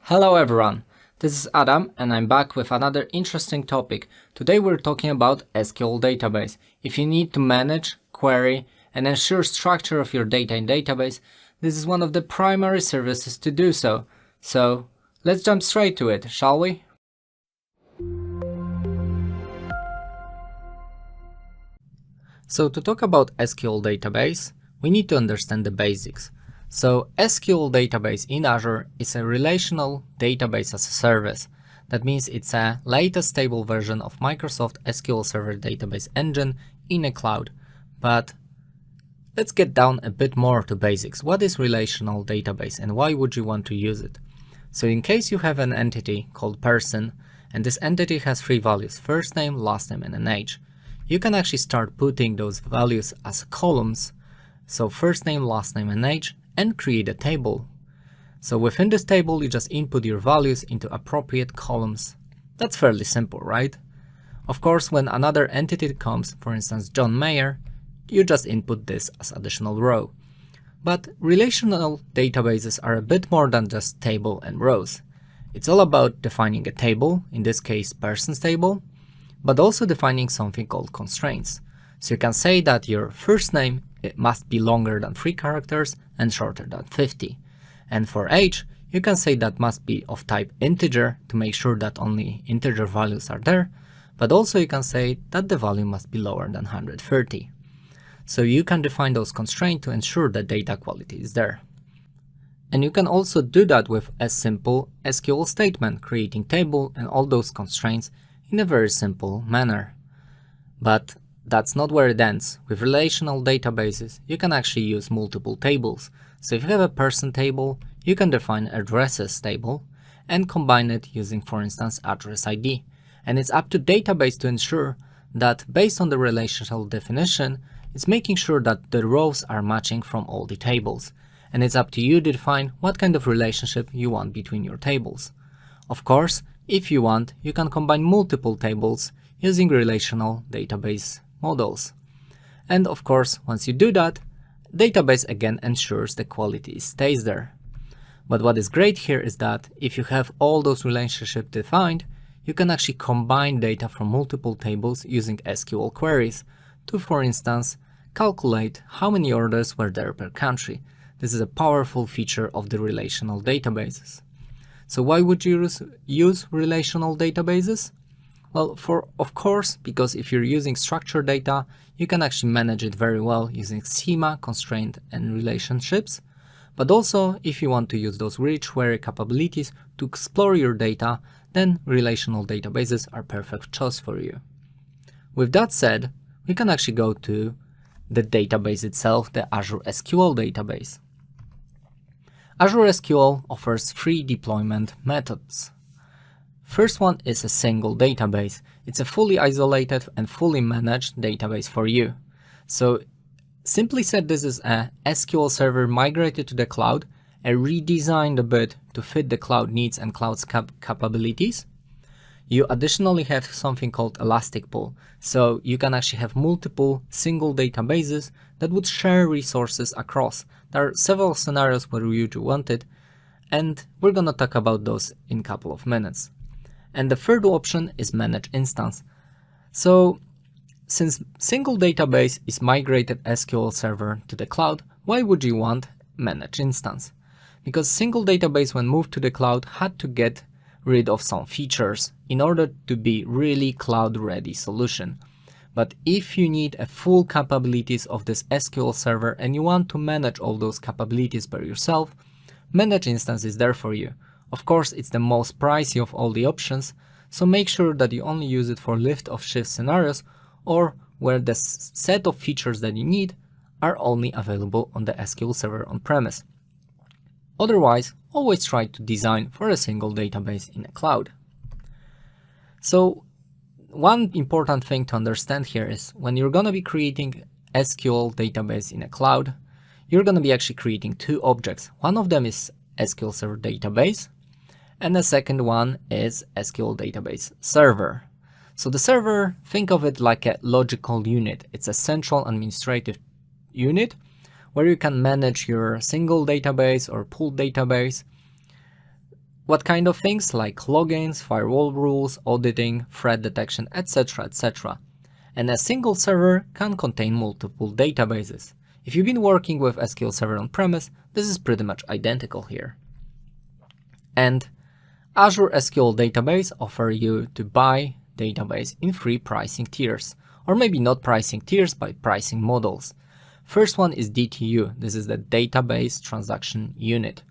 Hello everyone, this is Adam and I'm back with another interesting topic. Today we're talking about SQL Database. If you need to manage, query and ensure structure of your data in database, this is one of the primary services to do so. So let's jump straight to it, shall we? So to talk about SQL Database, we need to understand the basics. So SQL Database in Azure is a relational database as a service. That means it's a latest stable version of Microsoft SQL Server database engine in a cloud. But let's get down a bit more to basics. What is relational database and why would you want to use it? So in case you have an entity called person and this entity has three values, first name, last name and an age. You can actually start putting those values as columns, so first name, last name and age, and create a table. So within this table you just input your values into appropriate columns. That's fairly simple, right? Of course, when another entity comes, for instance John Mayer, you just input this as additional row. But relational databases are a bit more than just table and rows. It's all about defining a table, in this case person's table, but also defining something called constraints. So you can say that your first name it must be longer than 3 characters and shorter than 50. And for age, you can say that must be of type integer to make sure that only integer values are there, but also you can say that the value must be lower than 130. So you can define those constraints to ensure that data quality is there. And you can also do that with a simple SQL statement, creating table and all those constraints in a very simple manner. But that's not where it ends. With relational databases, you can actually use multiple tables. So if you have a person table, you can define addresses table and combine it using, for instance, address ID. And it's up to database to ensure that based on the relational definition, it's making sure that the rows are matching from all the tables. And it's up to you to define what kind of relationship you want between your tables. Of course, if you want, you can combine multiple tables using relational database models. And of course, once you do that, database again ensures the quality stays there. But what is great here is that if you have all those relationships defined, you can actually combine data from multiple tables using SQL queries to, for instance, calculate how many orders were there per country. This is a powerful feature of the relational databases. So why would you use relational databases? Well, of course, because if you're using structured data, you can actually manage it very well using schema, constraint, and relationships. But also, if you want to use those rich query capabilities to explore your data, then relational databases are perfect choice for you. With that said, we can actually go to the database itself, the Azure SQL Database. Azure SQL offers 3 deployment methods. First one is a single database. It's a fully isolated and fully managed database for you. So simply said, this is a SQL server migrated to the cloud, redesigned a bit to fit the cloud needs and cloud's capabilities. You additionally have something called Elastic Pool. So you can actually have multiple single databases that would share resources across. There are several scenarios where you do want it, and we're gonna talk about those in a couple of minutes. And the third option is manage instance. So since single database is migrated SQL server to the cloud, why would you want manage instance? Because single database when moved to the cloud had to get rid of some features in order to be really cloud ready solution. But if you need a full capabilities of this SQL server and you want to manage all those capabilities by yourself, manage instance is there for you. Of course, it's the most pricey of all the options, so make sure that you only use it for lift or shift scenarios or where the set of features that you need are only available on the SQL server on premise. Otherwise, always try to design for a single database in a cloud. So one important thing to understand here is when you're going to be creating SQL database in a cloud, you're going to be actually creating 2 objects. One of them is SQL Server Database, and the second one is SQL Database Server. So the server, think of it like a logical unit. It's a central administrative unit where you can manage your single database or pooled database What kind of things? Like logins, firewall rules, auditing, threat detection, etc, etc. And a single server can contain multiple databases. If you've been working with SQL Server on-premise, this is pretty much identical here. And Azure SQL Database offers you to buy database in 3 pricing tiers, or maybe not pricing tiers, but pricing models. First one is DTU, this is the Database Transaction Unit.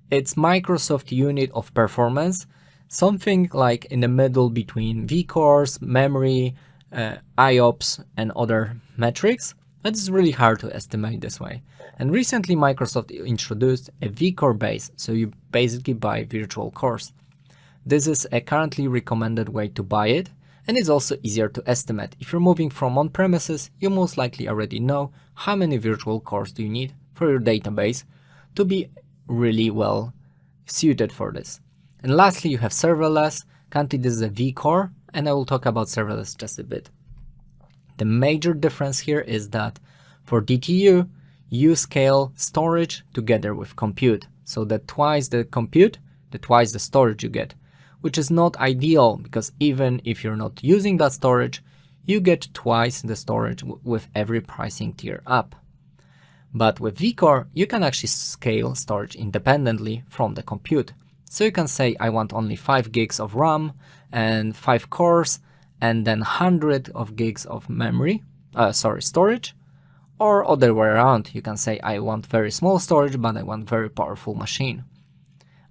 It's Microsoft unit of performance, something like in the middle between vCores, memory, IOPS and other metrics. But it's really hard to estimate this way. And recently Microsoft introduced a vCore base, so you basically buy virtual cores. This is a currently recommended way to buy it, and it's also easier to estimate. If you're moving from on-premises, you most likely already know how many virtual cores do you need for your database to be really well suited for this. And lastly, you have serverless. Currently this is a vCore, and I will talk about serverless just a bit. The major difference here is that for DTU, you scale storage together with compute. So that twice the compute, twice the storage you get, which is not ideal because even if you're not using that storage, you get twice the storage with every pricing tier up. But with vCore, you can actually scale storage independently from the compute. So you can say, I want only 5 gigs of RAM and 5 cores, and then 100 of gigs of memory, storage, or other way around. You can say, I want very small storage, but I want very powerful machine.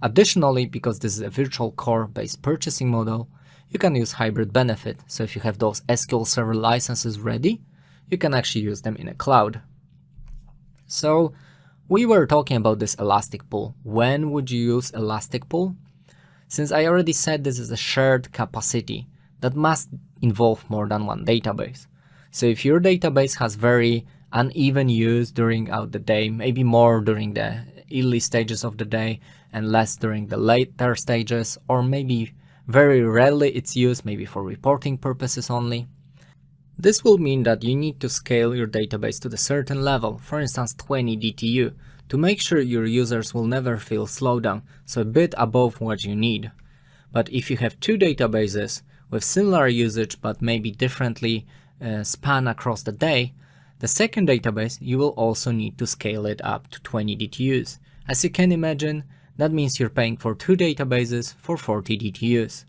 Additionally, because this is a virtual core based purchasing model, you can use hybrid benefit. So if you have those SQL Server licenses ready, you can actually use them in a cloud. So we were talking about this elastic pool. When would you use elastic pool? Since I already said this is a shared capacity that must involve more than one database. So if your database has very uneven use during the day, maybe more during the early stages of the day and less during the later stages, or maybe very rarely it's used, maybe for reporting purposes only, this will mean that you need to scale your database to a certain level, for instance 20 DTU, to make sure your users will never feel slowdown, so a bit above what you need. But if you have 2 databases with similar usage but maybe differently span across the day, the second database you will also need to scale it up to 20 DTUs. As you can imagine, that means you're paying for 2 databases for 40 DTUs.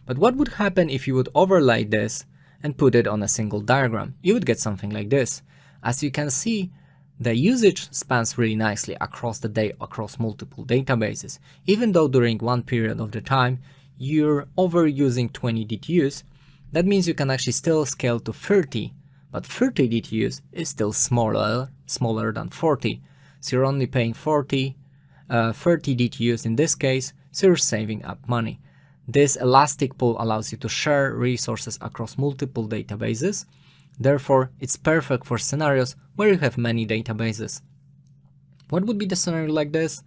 But what would happen if you would overlay this and put it on a single diagram? You would get something like this. As you can see, the usage spans really nicely across the day, across multiple databases. Even though during one period of the time you're overusing 20 DTUs, that means you can actually still scale to 30, but 30 DTUs is still smaller than 40. So you're only paying 30 DTUs in this case, so you're saving up money. This elastic pool allows you to share resources across multiple databases. Therefore, it's perfect for scenarios where you have many databases. What would be the scenario like this?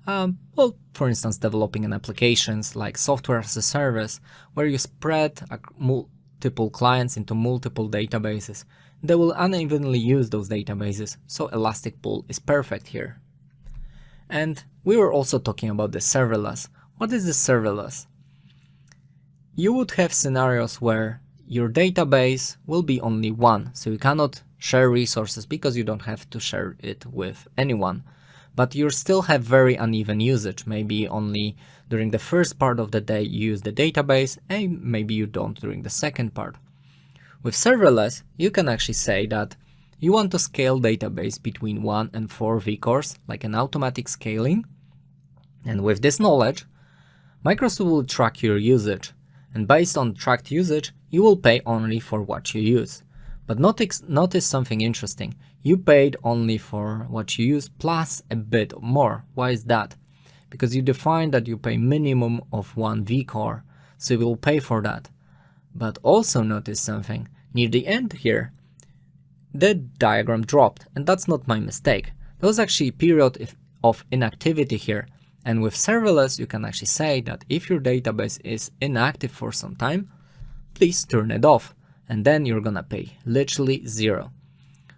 Well, for instance, developing an applications like software as a service, where you spread multiple clients into multiple databases. They will unevenly use those databases, so elastic pool is perfect here. And we were also talking about the serverless. What is the serverless? You would have scenarios where your database will be only one, so you cannot share resources because you don't have to share it with anyone. But you still have very uneven usage. Maybe only during the first part of the day you use the database, and maybe you don't during the second part. With serverless, you can actually say that you want to scale database between 1 and 4 vCores, like an automatic scaling. And with this knowledge, Microsoft will track your usage. And based on tracked usage, you will pay only for what you use. But notice something interesting. You paid only for what you use plus a bit more. Why is that? Because you define that you pay minimum of 1 vCore, so you will pay for that. But also notice something. Near the end here, the diagram dropped, and that's not my mistake. There was actually a period of inactivity here. And with serverless, you can actually say that if your database is inactive for some time, please turn it off. And then you're gonna pay literally 0.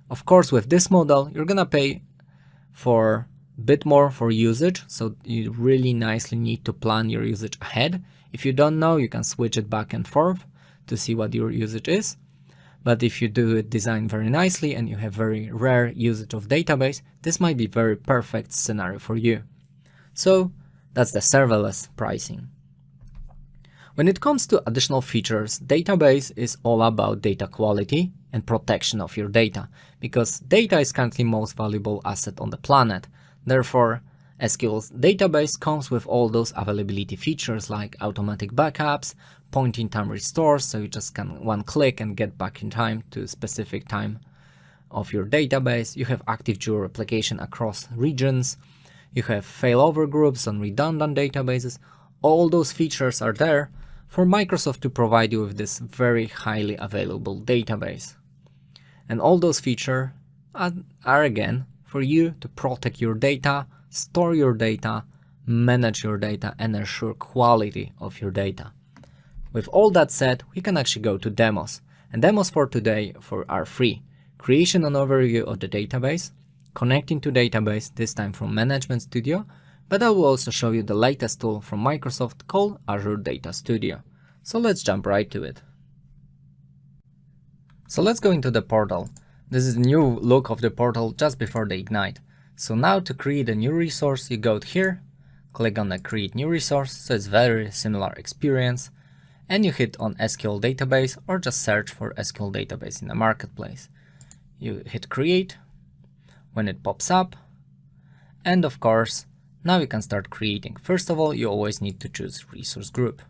Of course, with this model, you're gonna pay for bit more for usage, so you really nicely need to plan your usage ahead. If you don't know, you can switch it back and forth to see what your usage is. But if you do it design very nicely and you have very rare usage of database, this might be very perfect scenario for you. So that's the serverless pricing. When it comes to additional features, database is all about data quality and protection of your data, because data is currently most valuable asset on the planet. Therefore, SQL database comes with all those availability features like automatic backups, point-in-time restores, so you just can one click and get back in time to a specific time of your database. You have active geo-replication across regions. You have failover groups on redundant databases. All those features are there for Microsoft to provide you with this very highly available database. And all those features are again for you to protect your data, store your data, manage your data, and ensure quality of your data. With all that said, we can actually go to demos. And demos for today are free. Creation and overview of the database, connecting to database, this time from Management Studio, but I will also show you the latest tool from Microsoft called Azure Data Studio. So let's jump right to it. So let's go into the portal. This is the new look of the portal just before the Ignite. So now to create a new resource, you go here, click on the create new resource, so it's very similar experience, and you hit on SQL database or just search for SQL database in the marketplace. You hit create when it pops up, and of course, now you can start creating. First of all, you always need to choose resource group.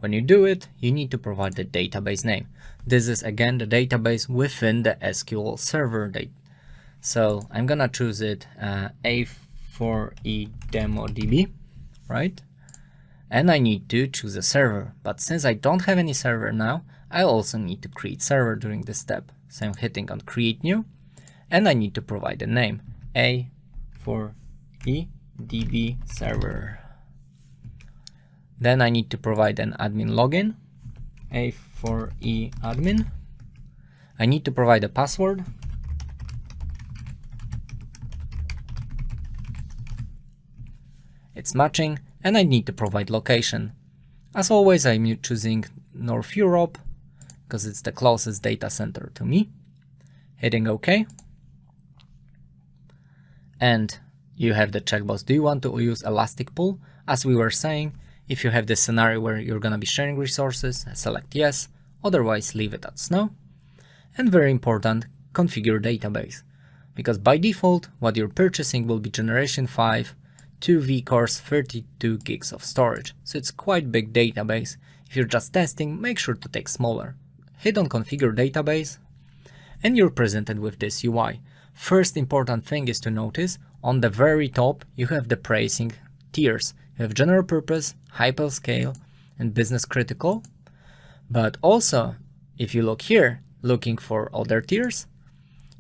When you do it, you need to provide the database name. This is again the database within the SQL server date. So I'm gonna choose it A4E demo DB, right? And I need to choose a server. But since I don't have any server now, I also need to create server during this step. So I'm hitting on create new, and I need to provide a name A4E DB server. Then I need to provide an admin login, A4E admin. I need to provide a password. It's matching, and I need to provide location. As always, I'm choosing North Europe because it's the closest data center to me. Hitting OK. And you have the checkbox. Do you want to use Elastic Pool? As we were saying, if you have this scenario where you're going to be sharing resources, select yes, otherwise leave it at no. And very important, configure database. Because by default, what you're purchasing will be generation 5, 2 vCores, 32 gigs of storage. So it's quite big database. If you're just testing, make sure to take smaller. Hit on configure database, and you're presented with this UI. First important thing is to notice, on the very top, you have the pricing tiers. You have general purpose, hyperscale, and business critical. But also, if you look here, looking for other tiers,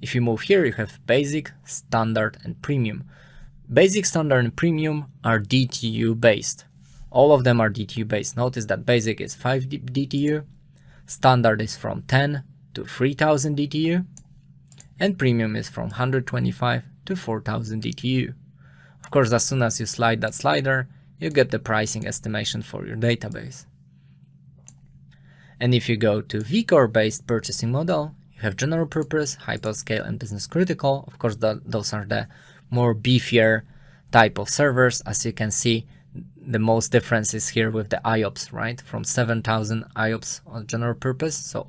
if you move here, you have basic, standard, and premium. Basic, standard, and premium are DTU based. All of them are DTU based. Notice that basic is 5 DTU, standard is from 10 to 3000 DTU, and premium is from 125 to 4000 DTU. Of course, as soon as you slide that slider, you get the pricing estimation for your database. And if you go to vCore based purchasing model, you have general purpose, hyperscale, and business critical. Of course, those are the more beefier type of servers. As you can see, the most difference is here with the IOPS, right? From 7000 IOPS on general purpose, so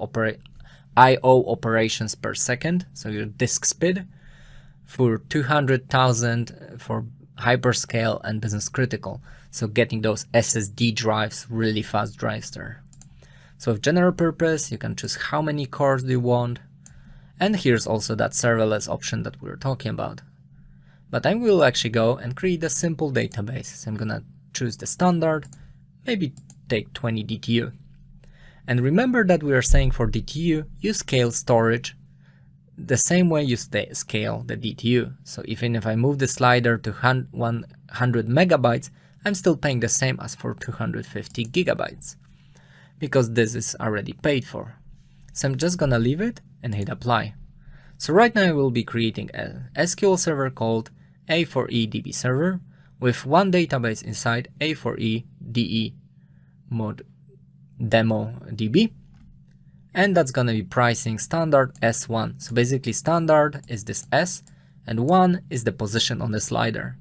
IO operations per second, so your disk speed, for 200,000 for hyperscale and business critical. So getting those SSD drives, really fast drives there. So with general purpose, you can choose how many cores do you want. And here's also that serverless option that we were talking about. But I will actually go and create a simple database. So I'm gonna choose the standard, maybe take 20 DTU. And remember that we are saying for DTU, you scale storage the same way you scale the DTU. So even if I move the slider to 100 megabytes, I'm still paying the same as for 250 gigabytes because this is already paid for. So I'm just gonna leave it and hit apply. So right now I will be creating a SQL server called A4E DB server with one database inside A4E DE mod demo DB, and that's gonna be pricing standard S1. So basically standard is this S and 1 is the position on the slider.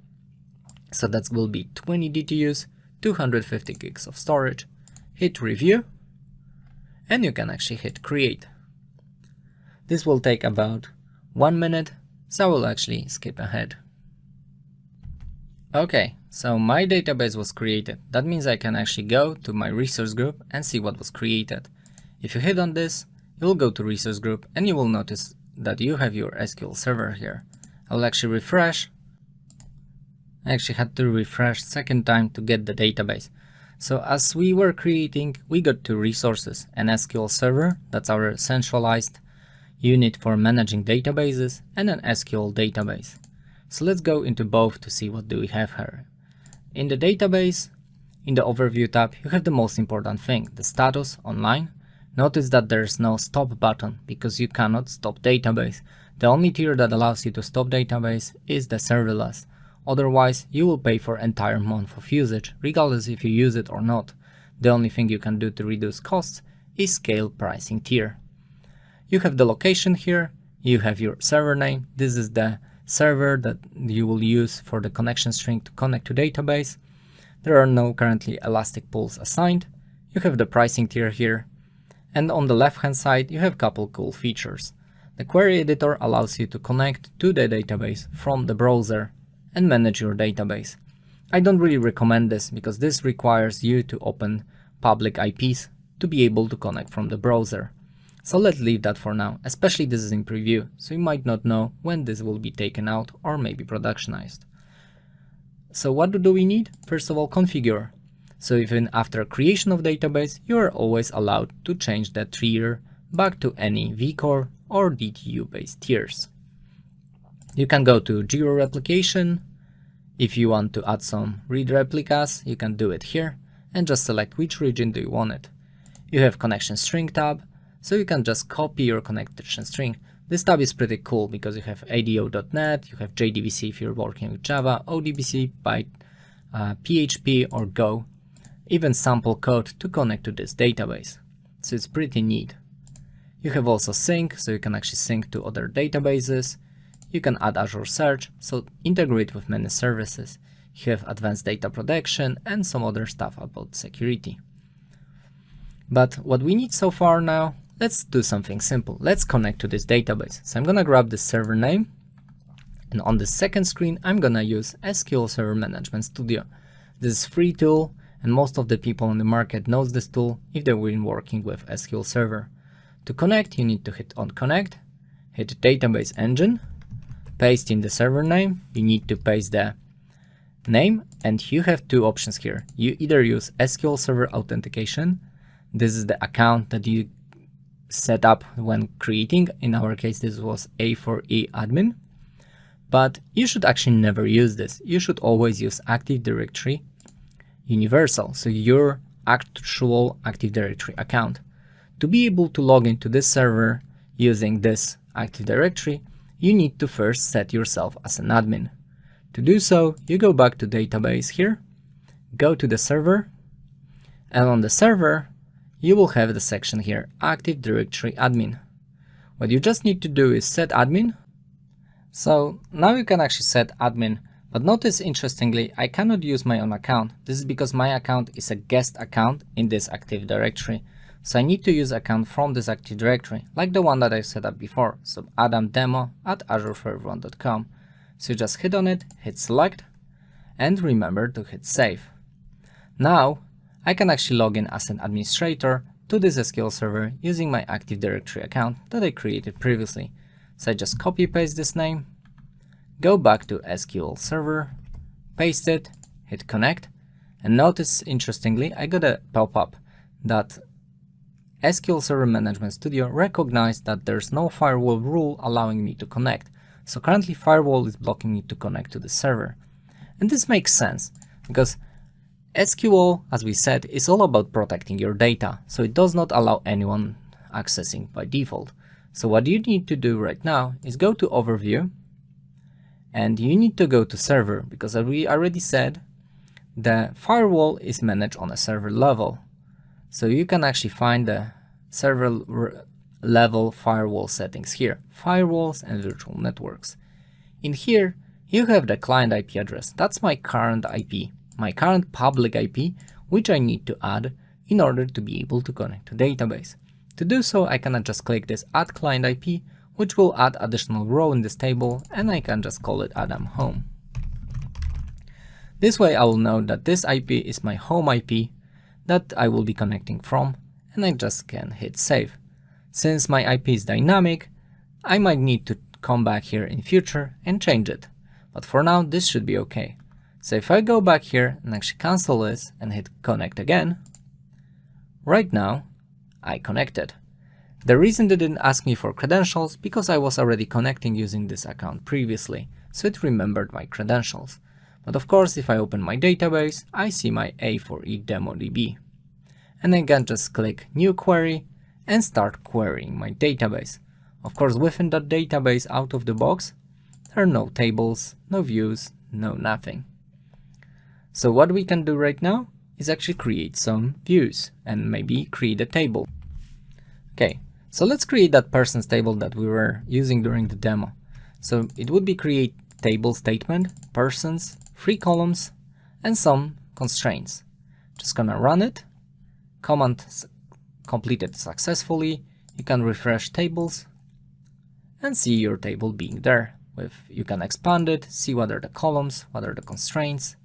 So that will be 20 DTUs, 250 gigs of storage. Hit review and you can actually hit create. This will take about 1 minute, so I will actually skip ahead. Okay, so my database was created. That means I can actually go to my resource group and see what was created. If you hit on this, you will go to resource group and you will notice that you have your SQL server here. I will actually refresh. I actually had to refresh second time to get the database. So as we were creating, we got two resources, an SQL server, that's our centralized unit for managing databases, and an SQL database. So let's go into both to see what do we have here. In the database, in the overview tab, you have the most important thing, the status online. Notice that there's no stop button because you cannot stop database. The only tier that allows you to stop database is the serverless. Otherwise, you will pay for entire month of usage, regardless if you use it or not. The only thing you can do to reduce costs is scale pricing tier. You have the location here, you have your server name. This is the server that you will use for the connection string to connect to database. There are no currently elastic pools assigned. You have the pricing tier here. And on the left hand side, you have a couple cool features. The query editor allows you to connect to the database from the browser and manage your database. I don't really recommend this because this requires you to open public IPs to be able to connect from the browser. So let's leave that for now, especially this is in preview, so you might not know when this will be taken out or maybe productionized. So what do we need? First of all, configure. So even after creation of database, you are always allowed to change that tier back to any vCore or DTU based tiers. You can go to geo replication. If you want to add some read replicas, you can do it here and just select which region do you want it. You have connection string tab, so you can just copy your connection string. This tab is pretty cool because you have ADO.NET, you have JDBC if you're working with Java, ODBC by PHP or Go, even sample code to connect to this database. So it's pretty neat. You have also sync, so you can actually sync to other databases. You can add Azure Search, so integrate with many services. You have advanced data protection and some other stuff about security. But what we need so far now, let's do something simple. Let's connect to this database. So I'm gonna grab the server name, and on the second screen, I'm gonna use SQL Server Management Studio. This is a free tool, and most of the people on the market knows this tool if they've been working with SQL Server. To connect, you need to hit on connect, hit database engine, paste in the server name. You need to paste the name, and you have two options here. You either use SQL Server Authentication. This is the account that you set up when creating. In our case, this was A4E admin, but you should actually never use this. You should always use Active Directory Universal, so your actual Active Directory account. To be able to log into this server using this Active Directory, you need to first set yourself as an admin. To do so, you go back to database here, go to the server, and on the server, you will have the section here, Active Directory Admin. What you just need to do is set admin. So now you can actually set admin, but notice interestingly, I cannot use my own account. This is because my account is a guest account in this Active Directory. So I need to use account from this Active Directory, like the one that I set up before. So adamdemo@azureforeveryone.com. So you just hit on it, hit select, and remember to hit save. Now I can actually log in as an administrator to this SQL server using my Active Directory account that I created previously. So I just copy paste this name, go back to SQL server, paste it, hit connect, and notice interestingly I got a pop-up that SQL Server Management Studio recognized that there's no firewall rule allowing me to connect. So currently firewall is blocking me to connect to the server. And this makes sense because SQL, as we said, is all about protecting your data. So it does not allow anyone accessing by default. So what you need to do right now is go to overview and you need to go to server, because as we already said, the firewall is managed on a server level. So you can actually find the server level firewall settings here, firewalls and virtual networks. In here, you have the client IP address. That's my current IP, my current public IP, which I need to add in order to be able to connect to database. To do so, I can just click this add client IP, which will add additional row in this table, and I can just call it Adam Home. This way I will know that this IP is my home IP that I will be connecting from, and I just can hit save. Since my IP is dynamic, I might need to come back here in future and change it. But for now, this should be okay. So if I go back here and actually cancel this and hit connect again, right now I connected. The reason they didn't ask me for credentials because I was already connecting using this account previously, so it remembered my credentials. But of course, if I open my database, I see my A4E demo DB. And I can just click new query and start querying my database. Of course, within that database out of the box, there are no tables, no views, no nothing. So what we can do right now is actually create some views and maybe create a table. Okay, so let's create that persons table that we were using during the demo. So it would be create table statement, persons, 3 columns, and some constraints. Just gonna run it. Command completed successfully. You can refresh tables and see your table being there. You can expand it, see what are the columns, what are the constraints,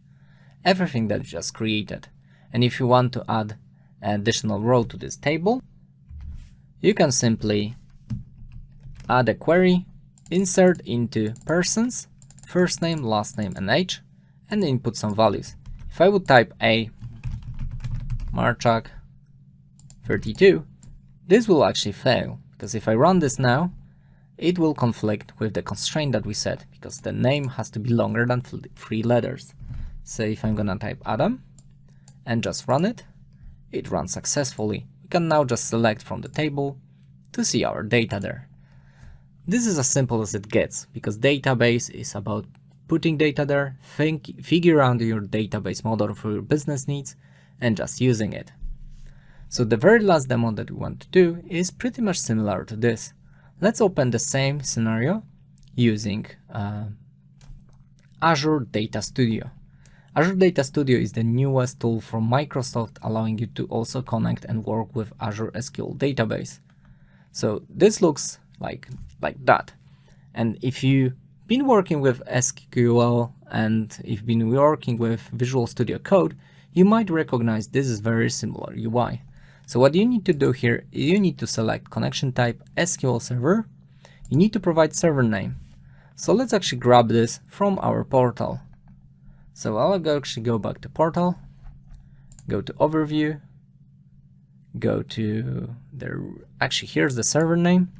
everything that you just created. And if you want to add an additional row to this table, you can simply add a query, insert into persons, first name, last name, and age, and input some values. If I would type A, Marchak 32, this will actually fail, because if I run this now, it will conflict with the constraint that we set, because the name has to be longer than 3 letters. So if I'm gonna type Adam and just run it, it runs successfully. We can now just select from the table to see our data there. This is as simple as it gets, because database is about putting data there, figure out your database model for your business needs, and just using it. So the very last demo that we want to do is pretty much similar to this. Let's open the same scenario using Azure Data Studio. Azure Data Studio is the newest tool from Microsoft, allowing you to also connect and work with Azure SQL Database. So this looks like that. And if you've been working with SQL and if you've been working with Visual Studio Code, you might recognize this is very similar UI. So what you need to do here is you need to select connection type SQL Server. You need to provide server name. So let's actually grab this from our portal. So I'll actually go back to portal, go to overview, go to actually here's the server name.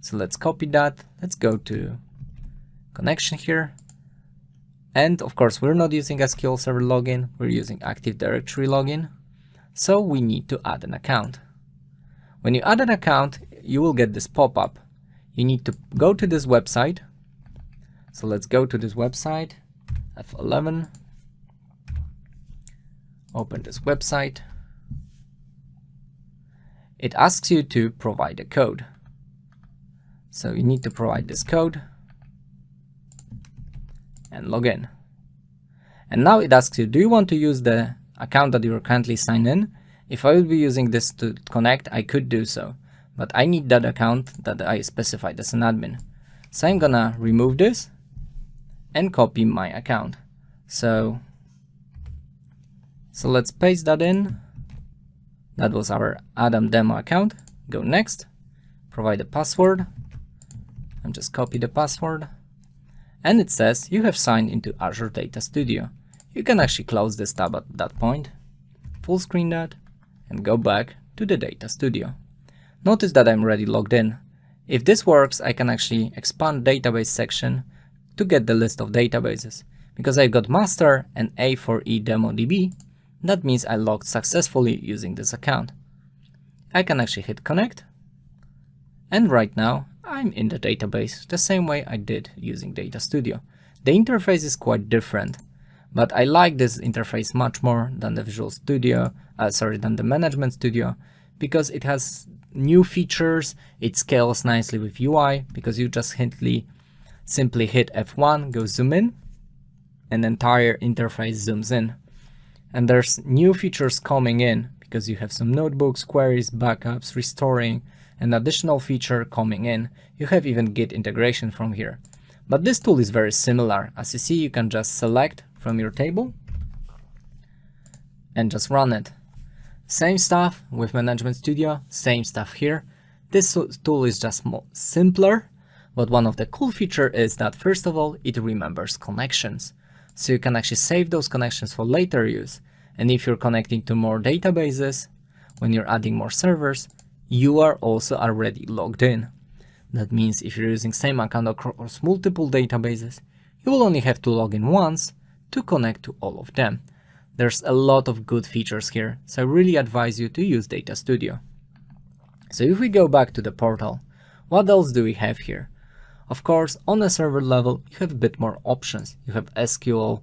So let's copy that. Let's go to connection here. And of course, we're not using SQL Server login, we're using Active Directory login. So we need to add an account. When you add an account, you will get this pop-up. You need to go to this website. So let's go to this website, F11. Open this website. It asks you to provide a code. So you need to provide this code and log in. And now it asks you, do you want to use the account that you're currently signed in? If I would be using this to connect, I could do so, but I need that account that I specified as an admin. So I'm gonna remove this and copy my account. So let's paste that in. That was our Adam demo account. Go next, provide a password, and just copy the password. And it says you have signed into Azure Data Studio. You can actually close this tab at that point, full screen that, and go back to the Data Studio. Notice that I'm already logged in. If this works, I can actually expand database section to get the list of databases. Because I've got master and A4E demo DB, that means I logged successfully using this account. I can actually hit connect, and right now I'm in the database the same way I did using Data Studio. The interface is quite different, but I like this interface much more than the than the Management Studio, because it has new features, it scales nicely with UI, because you just simply hit F1, go zoom in, and the entire interface zooms in. And there's new features coming in, because you have some notebooks, queries, backups, restoring, an additional feature coming in. You have even Git integration from here. But this tool is very similar. As you see, you can just select from your table and just run it. Same stuff with Management Studio, same stuff here. This tool is just more simpler, but one of the cool features is that first of all, it remembers connections. So you can actually save those connections for later use. And if you're connecting to more databases, when you're adding more servers, you are also already logged in. That means if you're using same account across multiple databases, you will only have to log in once to connect to all of them. There's a lot of good features here, so I really advise you to use Data Studio. So if we go back to the portal, what else do we have here? Of course, on a server level, you have a bit more options. You have SQL,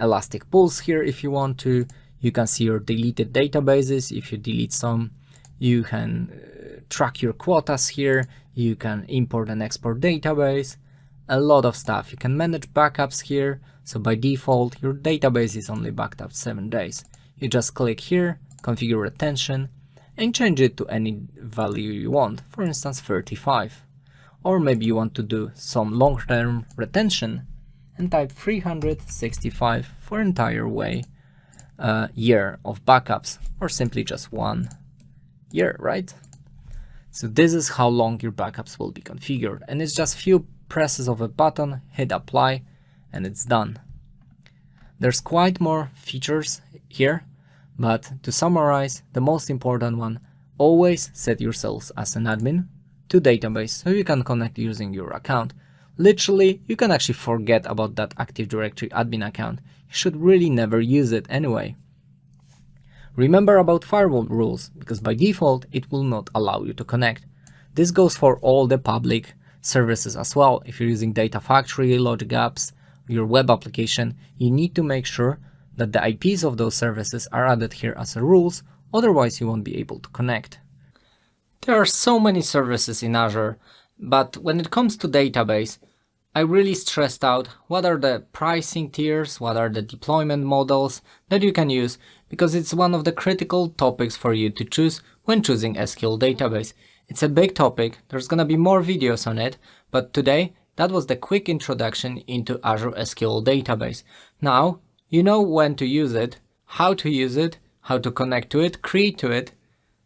Elastic Pulse here if you want to. You can see your deleted databases. If you delete some, you can track your quotas here. You can import and export database. A lot of stuff. You can manage backups here. So by default, your database is only backed up 7 days. You just click here, configure retention, and change it to any value you want. For instance, 35. Or maybe you want to do some long-term retention and type 365 for entire year of backups, or simply just 1 year, right? So this is how long your backups will be configured, and it's just few presses of a button, hit apply, and it's done. There's quite more features here, but to summarize, the most important one, always set yourselves as an admin to database so you can connect using your account. Literally, you can actually forget about that Active Directory admin account. You should really never use it anyway. Remember about firewall rules, because by default, it will not allow you to connect. This goes for all the public services as well. If you're using Data Factory, Logic Apps, your web application, you need to make sure that the IPs of those services are added here as a rules, otherwise you won't be able to connect. There are so many services in Azure, but when it comes to database, I really stressed out what are the pricing tiers, what are the deployment models that you can use, because it's one of the critical topics for you to choose when choosing SQL database. It's a big topic, there's gonna be more videos on it, but today that was the quick introduction into Azure SQL Database. Now, you know when to use it, how to connect to it, create to it,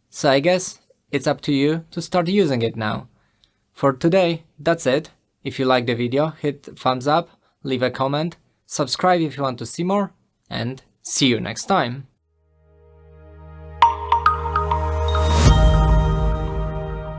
so I guess it's up to you to start using it now. For today, that's it. If you like the video, hit thumbs up, leave a comment, subscribe if you want to see more, and see you next time.